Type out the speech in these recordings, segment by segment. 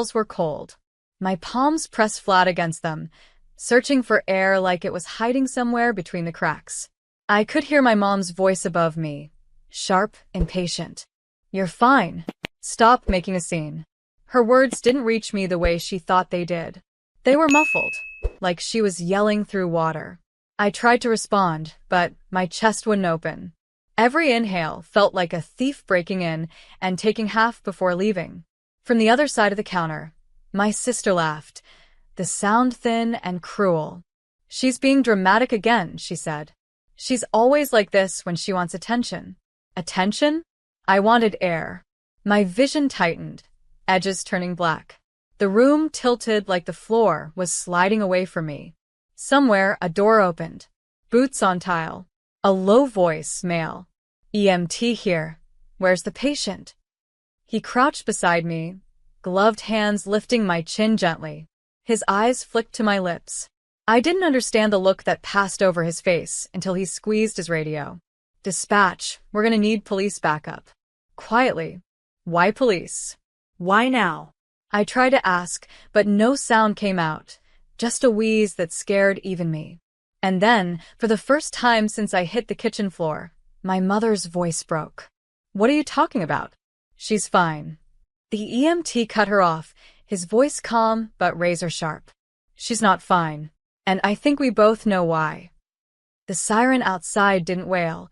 walls were cold. My palms pressed flat against them, searching for air like it was hiding somewhere between the cracks. I could hear my mom's voice above me, sharp, impatient. "You're fine. Stop making a scene." Her words didn't reach me the way she thought they did. They were muffled, like she was yelling through water. I tried to respond, but my chest wouldn't open. Every inhale felt like a thief breaking in and taking half before leaving. From the other side of the counter, my sister laughed, the sound thin and cruel. "She's being dramatic again," she said. "She's always like this when she wants attention." Attention? I wanted air. My vision tightened, edges turning black. The room tilted like the floor was sliding away from me. Somewhere, a door opened. Boots on tile. A low voice, male. "EMT here. Where's the patient?" He crouched beside me, gloved hands lifting my chin gently. His eyes flicked to my lips. I didn't understand the look that passed over his face until he squeezed his radio. "Dispatch, we're gonna need police backup." Quietly. "Why police? Why now?" I tried to ask, but no sound came out, just a wheeze that scared even me. And then, for the first time since I hit the kitchen floor, my mother's voice broke. "What are you talking about? She's fine." The EMT cut her off, his voice calm but razor-sharp. "She's not fine, and I think we both know why." The siren outside didn't wail.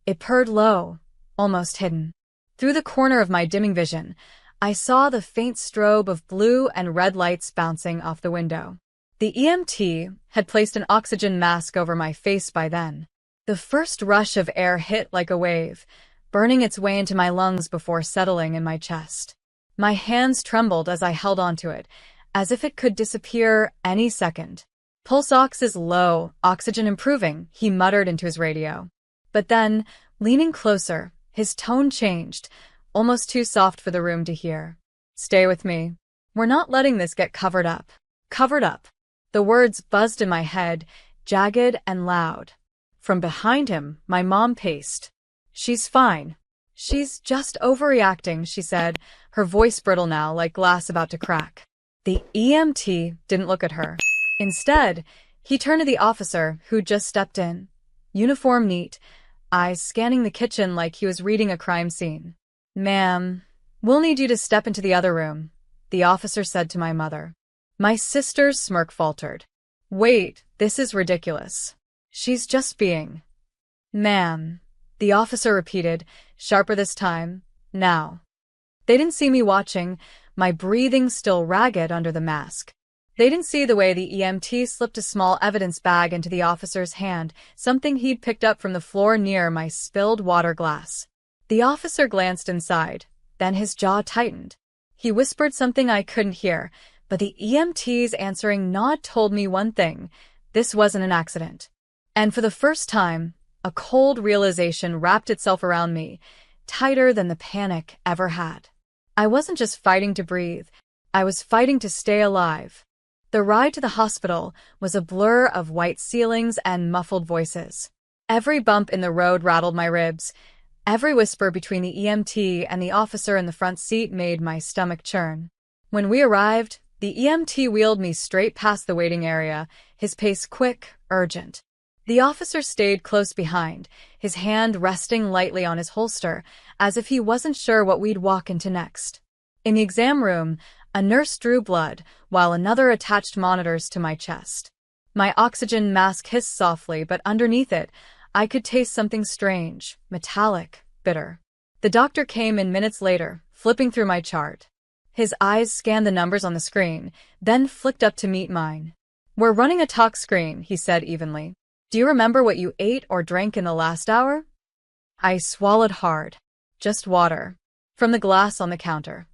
It purred low, almost hidden. Through the corner of my dimming vision, I saw the faint strobe of blue and red lights bouncing off the window. The EMT had placed an oxygen mask over my face by then. The first rush of air hit like a wave, burning its way into my lungs before settling in my chest. My hands trembled as I held onto it, as if it could disappear any second. "Pulse ox is low, oxygen improving," he muttered into his radio. But then, leaning closer, his tone changed, almost too soft for the room to hear. "Stay with me. We're not letting this get covered up." Covered up. The words buzzed in my head, jagged and loud. From behind him, my mom paced. "She's fine. She's just overreacting," she said, her voice brittle now like glass about to crack. The EMT didn't look at her. Instead, he turned to the officer who'd just stepped in. Uniform neat, eyes scanning the kitchen like he was reading a crime scene. "Ma'am, we'll need you to step into the other room," the officer said to my mother. My sister's smirk faltered. "Wait, this is ridiculous. She's just being—" "Ma'am," the officer repeated, sharper this time, "now." They didn't see me watching, my breathing still ragged under the mask. They didn't see the way the EMT slipped a small evidence bag into the officer's hand, something he'd picked up from the floor near my spilled water glass. The officer glanced inside, then his jaw tightened. He whispered something I couldn't hear, but the EMT's answering nod told me one thing: this wasn't an accident. And for the first time, a cold realization wrapped itself around me, tighter than the panic ever had. I wasn't just fighting to breathe, I was fighting to stay alive. The ride to the hospital was a blur of white ceilings and muffled voices. Every bump in the road rattled my ribs. Every whisper between the EMT and the officer in the front seat made my stomach churn. When we arrived, the EMT wheeled me straight past the waiting area, his pace quick, urgent. The officer stayed close behind, his hand resting lightly on his holster, as if he wasn't sure what we'd walk into next. In the exam room, a nurse drew blood, while another attached monitors to my chest. My oxygen mask hissed softly, but underneath it, I could taste something strange, metallic, bitter. The doctor came in minutes later, flipping through my chart. His eyes scanned the numbers on the screen, then flicked up to meet mine. "We're running a talk screen," he said evenly. "Do you remember what you ate or drank in the last hour?" I swallowed hard. "Just water." From the glass on the counter.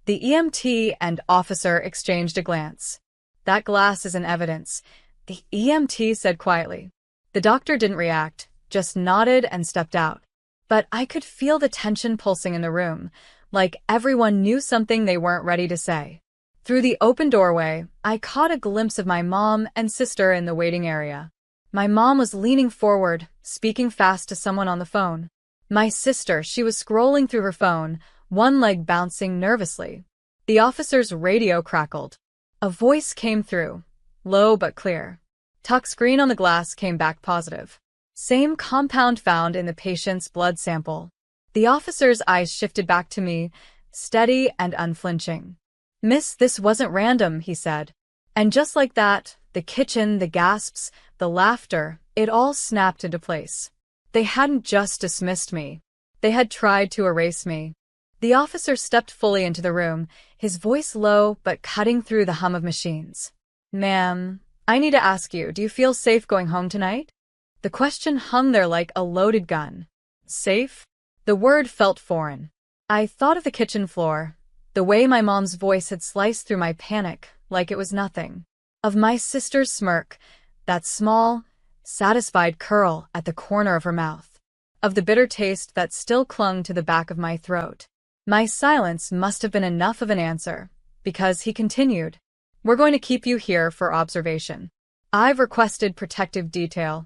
The EMT and officer exchanged a glance. "That glass is in evidence," the EMT said quietly. The doctor didn't react, just nodded and stepped out. But I could feel the tension pulsing in the room, like everyone knew something they weren't ready to say. Through the open doorway, I caught a glimpse of my mom and sister in the waiting area. My mom was leaning forward, speaking fast to someone on the phone. My sister, she was scrolling through her phone, one leg bouncing nervously. The officer's radio crackled. A voice came through, low but clear. Tuck screen on the glass came back positive. Same compound found in the patient's blood sample. The officer's eyes shifted back to me, steady and unflinching. "Miss, this wasn't random," he said. And just like that, the kitchen, the gasps, the laughter, it all snapped into place. They hadn't just dismissed me. They had tried to erase me. The officer stepped fully into the room, his voice low but cutting through the hum of machines. "Ma'am, I need to ask you, do you feel safe going home tonight?" The question hung there like a loaded gun. Safe? The word felt foreign. I thought of the kitchen floor, the way my mom's voice had sliced through my panic like it was nothing. Of my sister's smirk, that small, satisfied curl at the corner of her mouth. Of the bitter taste that still clung to the back of my throat. My silence must have been enough of an answer, because he continued, "We're going to keep you here for observation. I've requested protective detail."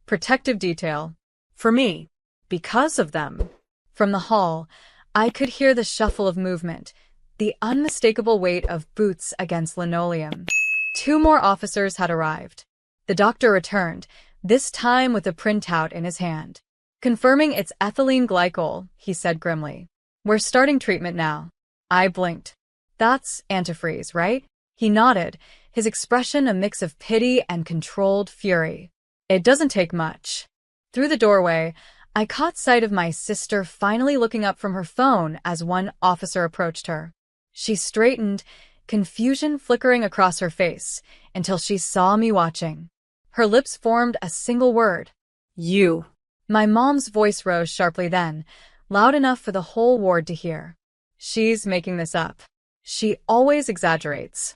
Protective detail. For me. Because of them. From the hall, I could hear the shuffle of movement, the unmistakable weight of boots against linoleum. 2 more officers had arrived. The doctor returned, this time with a printout in his hand. "Confirming it's ethylene glycol," he said grimly. "We're starting treatment now." I blinked. "That's antifreeze, right?" He nodded, his expression a mix of pity and controlled fury. "It doesn't take much." Through the doorway, I caught sight of my sister finally looking up from her phone as one officer approached her. She straightened, confusion flickering across her face, until she saw me watching. Her lips formed a single word. "You." My mom's voice rose sharply then, loud enough for the whole ward to hear. "She's making this up. She always exaggerates."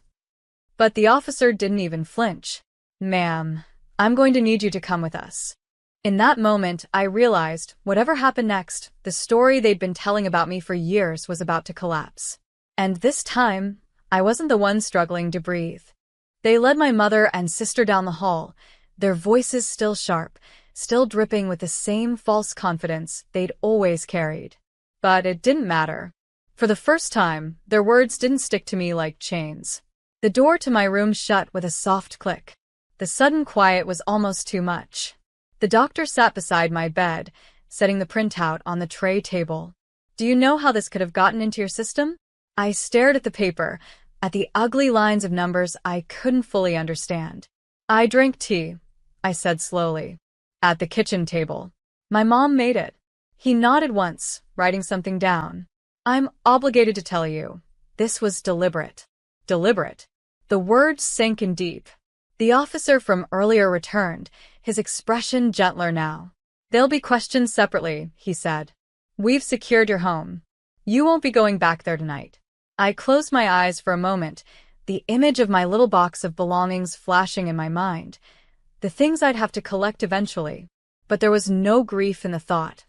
But the officer didn't even flinch. "Ma'am, I'm going to need you to come with us." In that moment, I realized, whatever happened next, the story they'd been telling about me for years was about to collapse. And this time, I wasn't the one struggling to breathe. They led my mother and sister down the hall, their voices still sharp, still dripping with the same false confidence they'd always carried. But it didn't matter. For the first time, their words didn't stick to me like chains. The door to my room shut with a soft click. The sudden quiet was almost too much. The doctor sat beside my bed, setting the printout on the tray table. "Do you know how this could have gotten into your system?" I stared at the paper, at the ugly lines of numbers I couldn't fully understand. "I drank tea," I said slowly. "At the kitchen table. My mom made it." He nodded once, writing something down. "I'm obligated to tell you. This was deliberate." Deliberate. The words sank in deep. The officer from earlier returned, his expression gentler now. "They'll be questioned separately," he said. "We've secured your home. You won't be going back there tonight." I closed my eyes for a moment, the image of my little box of belongings flashing in my mind, the things I'd have to collect eventually. But there was no grief in the thought,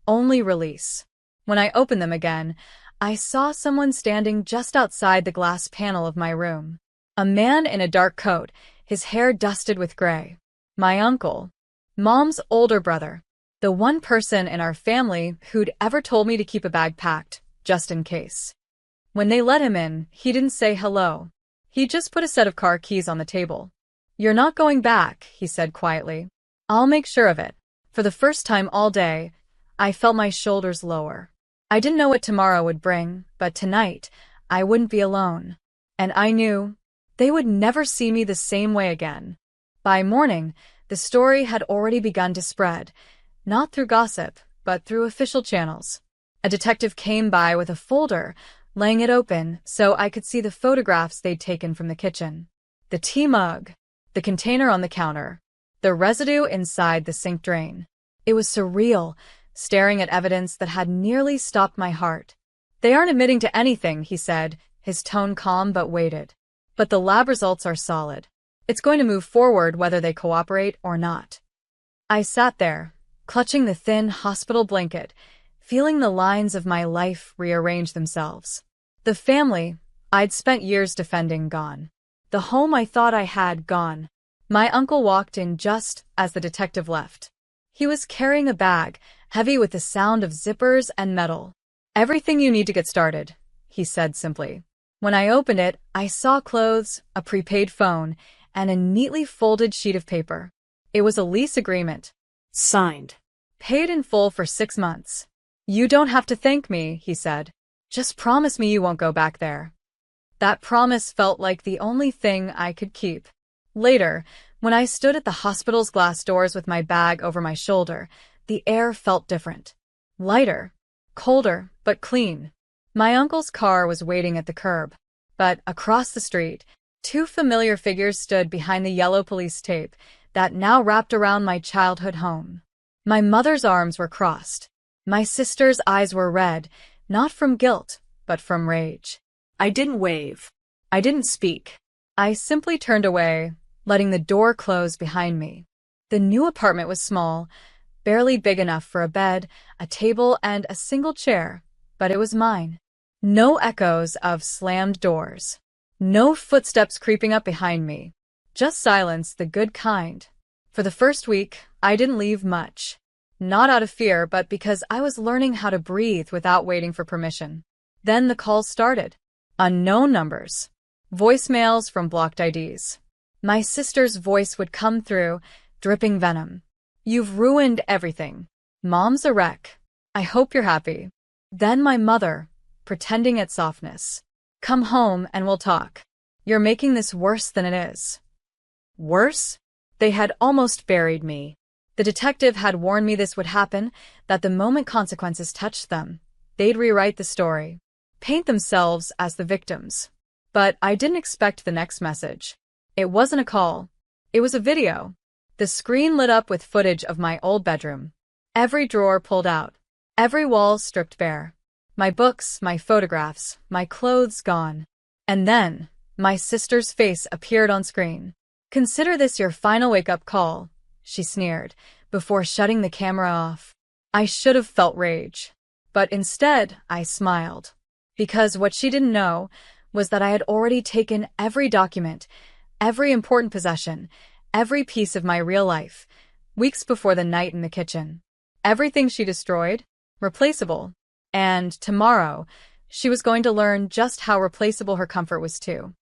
only release. When I opened them again, I saw someone standing just outside the glass panel of my room. A man in a dark coat, his hair dusted with gray. My uncle. Mom's older brother. The one person in our family who'd ever told me to keep a bag packed, just in case. When they let him in, he didn't say hello. He just put a set of car keys on the table. "You're not going back," he said quietly. "I'll make sure of it." For the first time all day, I felt my shoulders lower. I didn't know what tomorrow would bring, but tonight, I wouldn't be alone. And I knew they would never see me the same way again. By morning, the story had already begun to spread, not through gossip, but through official channels. A detective came by with a folder, laying it open so I could see the photographs they'd taken from the kitchen. The tea mug, the container on the counter, the residue inside the sink drain. It was surreal, staring at evidence that had nearly stopped my heart. "They aren't admitting to anything," he said, his tone calm but weighted. "But the lab results are solid. It's going to move forward whether they cooperate or not." I sat there, clutching the thin hospital blanket, feeling the lines of my life rearrange themselves. The family I'd spent years defending gone. The home I thought I had gone. My uncle walked in just as the detective left. He was carrying a bag, heavy with the sound of zippers and metal. "Everything you need to get started," he said simply. When I opened it, I saw clothes, a prepaid phone, and a neatly folded sheet of paper. It was a lease agreement. Signed. Paid in full for 6 months. You don't have to thank me, he said. Just promise me you won't go back there. That promise felt like the only thing I could keep. Later, when I stood at the hospital's glass doors with my bag over my shoulder, the air felt different. Lighter, colder, but clean. My uncle's car was waiting at the curb, but across the street, 2 familiar figures stood behind the yellow police tape that now wrapped around my childhood home. My mother's arms were crossed. My sister's eyes were red, not from guilt, but from rage. I didn't wave. I didn't speak. I simply turned away, letting the door close behind me. The new apartment was small, barely big enough for a bed, a table, and a single chair, but it was mine. No echoes of slammed doors. No footsteps creeping up behind me. Just silence, the good kind. For the first week, I didn't leave much. Not out of fear, but because I was learning how to breathe without waiting for permission. Then the calls started. Unknown numbers. Voicemails from blocked IDs. My sister's voice would come through, dripping venom. You've ruined everything. Mom's a wreck. I hope you're happy. Then my mother, pretending at softness. Come home and we'll talk. You're making this worse than it is. Worse? They had almost buried me. The detective had warned me this would happen, that the moment consequences touched them, they'd rewrite the story, paint themselves as the victims. But I didn't expect the next message. It wasn't a call. It was a video. The screen lit up with footage of my old bedroom. Every drawer pulled out. Every wall stripped bare. My books, my photographs, my clothes gone. And then, my sister's face appeared on screen. Consider this your final wake-up call, she sneered, before shutting the camera off. I should have felt rage. But instead, I smiled. Because what she didn't know was that I had already taken every document, every important possession, every piece of my real life, weeks before the night in the kitchen. Everything she destroyed, replaceable. And tomorrow, she was going to learn just how replaceable her comfort was too.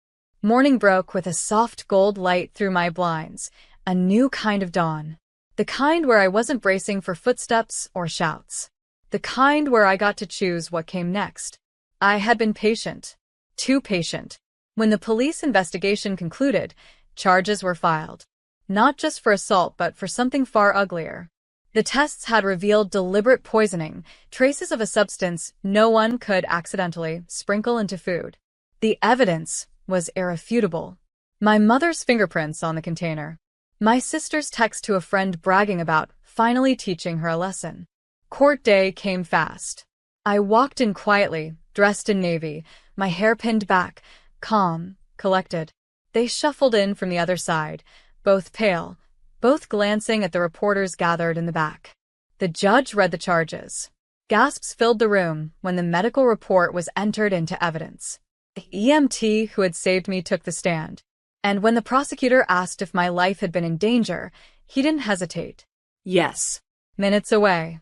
Morning broke with a soft gold light through my blinds, a new kind of dawn. The kind where I wasn't bracing for footsteps or shouts. The kind where I got to choose what came next. I had been patient. Too patient. When the police investigation concluded, charges were filed. Not just for assault, but for something far uglier. The tests had revealed deliberate poisoning, traces of a substance no one could accidentally sprinkle into food. The evidence was irrefutable. My mother's fingerprints on the container. My sister's text to a friend bragging about finally teaching her a lesson. Court day came fast. I walked in quietly, dressed in navy, my hair pinned back, calm, collected. They shuffled in from the other side, both pale, both glancing at the reporters gathered in the back. The judge read the charges. Gasps filled the room when the medical report was entered into evidence. The EMT who had saved me took the stand. And when the prosecutor asked if my life had been in danger, he didn't hesitate. Yes. Minutes away.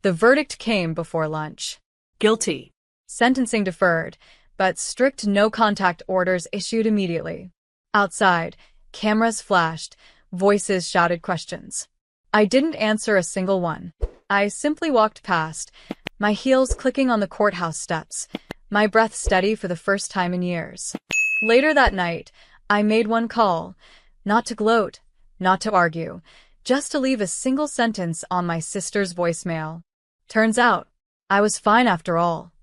The verdict came before lunch. Guilty. Sentencing deferred, but strict no-contact orders issued immediately. Outside, cameras flashed, voices shouted questions. I didn't answer a single one. I simply walked past, my heels clicking on the courthouse steps, my breath steady for the first time in years. Later that night, I made one call, not to gloat, not to argue, just to leave a single sentence on my sister's voicemail. Turns out, I was fine after all.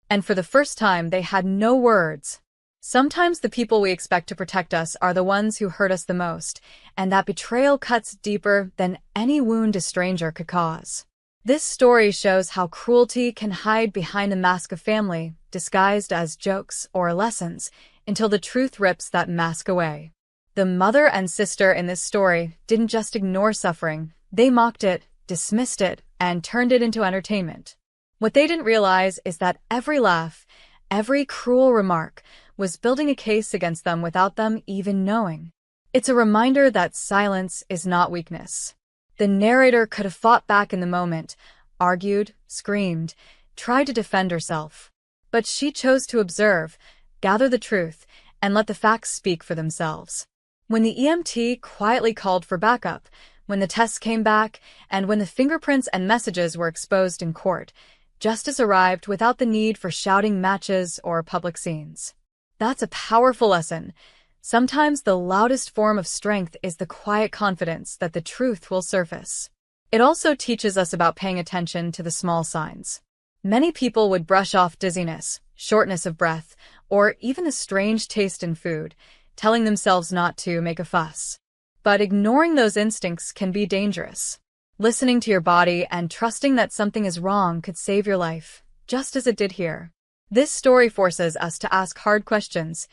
And for the first time, they had no words. Sometimes the people we expect to protect us are the ones who hurt us the most, and that betrayal cuts deeper than any wound a stranger could cause. This story shows how cruelty can hide behind the mask of family, disguised as jokes or lessons, until the truth rips that mask away. The mother and sister in this story didn't just ignore suffering, they mocked it, dismissed it, and turned it into entertainment. What they didn't realize is that every laugh, every cruel remark, was building a case against them without them even knowing. It's a reminder that silence is not weakness. The narrator could have fought back in the moment, argued, screamed, tried to defend herself. But she chose to observe, gather the truth, and let the facts speak for themselves. When the EMT quietly called for backup, when the tests came back, and when the fingerprints and messages were exposed in court, justice arrived without the need for shouting matches or public scenes. That's a powerful lesson. Sometimes the loudest form of strength is the quiet confidence that the truth will surface. It also teaches us about paying attention to the small signs. Many people would brush off dizziness, shortness of breath, or even a strange taste in food, telling themselves not to make a fuss. But ignoring those instincts can be dangerous. Listening to your body and trusting that something is wrong could save your life, just as it did here. This story forces us to ask hard questions.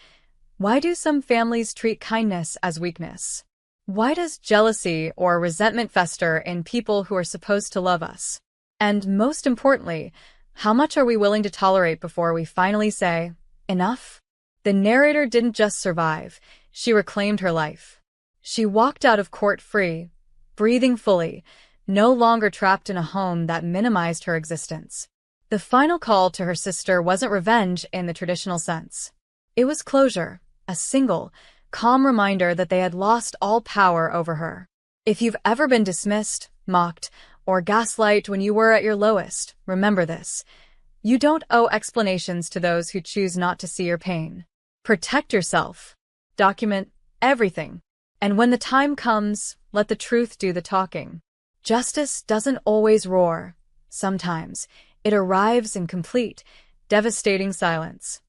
Why do some families treat kindness as weakness? Why does jealousy or resentment fester in people who are supposed to love us? And most importantly, how much are we willing to tolerate before we finally say, enough? The narrator didn't just survive, she reclaimed her life. She walked out of court free, breathing fully, no longer trapped in a home that minimized her existence. The final call to her sister wasn't revenge in the traditional sense. It was closure, a single, calm reminder that they had lost all power over her. If you've ever been dismissed, mocked, or gaslighted when you were at your lowest, remember this. You don't owe explanations to those who choose not to see your pain. Protect yourself. Document everything. And when the time comes, let the truth do the talking. Justice doesn't always roar. Sometimes, it arrives in complete, devastating silence.